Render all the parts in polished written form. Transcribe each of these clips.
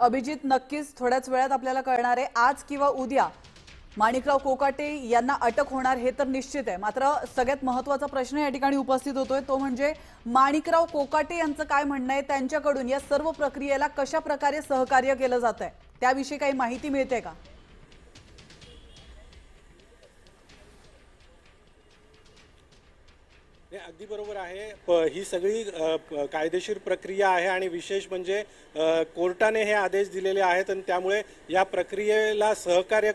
अभिजित, नक्कीच थोड्याच वेळात आपल्याला कळणार आहे आज किंवा उद्या माणिकराव कोकाटे यांना अटक होणार हे तर निश्चित आहे। मात्र सगळ्यात महत्त्वाचा प्रश्न या ठिकाणी उपस्थित होतोय तो म्हणजे माणिकराव कोकाटे यांचं काय म्हणणं आहे, त्यांच्याकडून या सर्व प्रक्रियेला कशा प्रकारे सहकार्य केलं जातंय त्याविषयी काही माहिती मिळते का? अगदी बरोबर आहे। ही सगळी कायदेशीर प्रक्रिया आहे आणि विशेष म्हणजे कोर्टाने हे आदेश दिलेले आहेत आणि त्यामुळे या प्रक्रियेला सहकार्य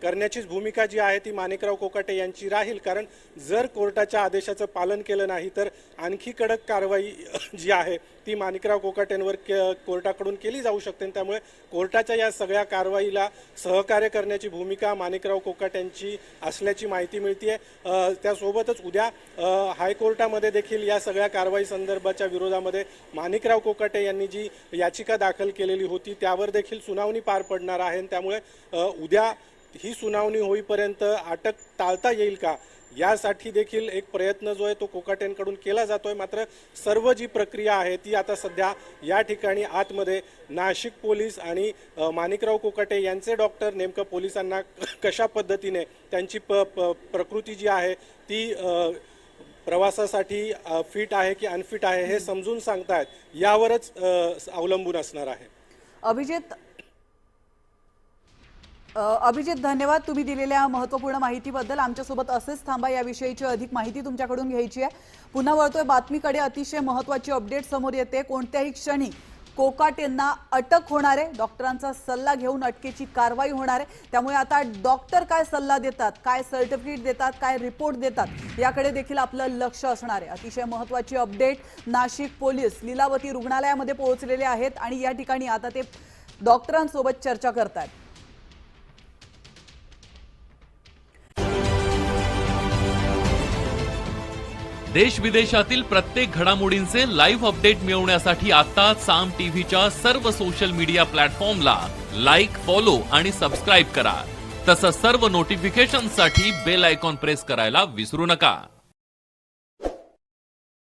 करण्याचीच भूमिका जी आहे ती माणिकराव कोकाटे यांची राहील। कारण जर कोर्टाच्या आदेशाचं पालन केलं नाही तर आणखी कडक कारवाई जी आहे ती माणिकराव कोकाटेंवर कोर्टाकडून केली जाऊ शकते। त्यामुळे कोर्टाच्या या सगळ्या कारवाईला सहकार्य करण्याची भूमिका माणिकराव कोकाटेंची असल्याची माहिती मिळते। त्यासोबतच उद्या हायकोर्टामध्ये देखील या सगळ्या कारवाई संदर्भाच्या विरोधामध्ये माणिकराव कोकाटे यांनी जी याचिका दाखल केलेली होती त्यावर देखील सुनावणी पार पडणार आहे। त्यामुळे उद्या ही सुनावणी होईपर्यंत अटक टाळता येईल का यासाठी देखील एक प्रयत्न जो आहे तो कोकाटेंकडून केला जातोय। मात्र सर्व जी प्रक्रिया आहे ती आता सध्या या ठिकाणी आतमध्ये नाशिक पोलीस आणि माणिकराव कोकाटे यांचे डॉक्टर नेमकं पोलिसांना कशा पद्धतीने त्यांची प्रकृती जी आहे ती प्रवासासाठी फिट आहे की अनफिट आहे हे समजून सांगतायत, यावरच अवलंबून असणार आहे। अभिजित, धन्यवाद तुम्ही दिलेल्या महत्त्वपूर्ण माहितीबद्दल। आमच्यासोबत असेच थांबा, याविषयीची अधिक माहिती तुमच्याकडून घ्यायची आहे। पुन्हा वळतोय बातमीकडे, अतिशय महत्त्वाची अपडेट समोर येते। कोणत्याही क्षणी कोकाटेंना अटक होणार आहे, डॉक्टरांचा सल्ला घेऊन अटकेची कारवाई होणार आहे। त्यामुळे आता डॉक्टर काय सल्ला देतात, काय सर्टिफिकेट देतात, काय रिपोर्ट देतात याकडे देखील आपलं लक्ष असणार आहे। अतिशय महत्त्वाची अपडेट, नाशिक पोलीस लीलावती रुग्णालयामध्ये पोहोचलेले आहेत आणि या ठिकाणी आता ते डॉक्टरांसोबत चर्चा करतात। देश विदेशातील प्रत्येक घडामोडींचे लाईव्ह अपडेट मिळवण्यासाठी आता साम टीव्हीच्या सर्व सोशल मीडिया प्लॅटफॉर्मला लाईक, फॉलो आणि सबस्क्राईब करा। तसंच सर्व नोटिफिकेशनसाठी बेल आयकॉन प्रेस करायला विसरू नका।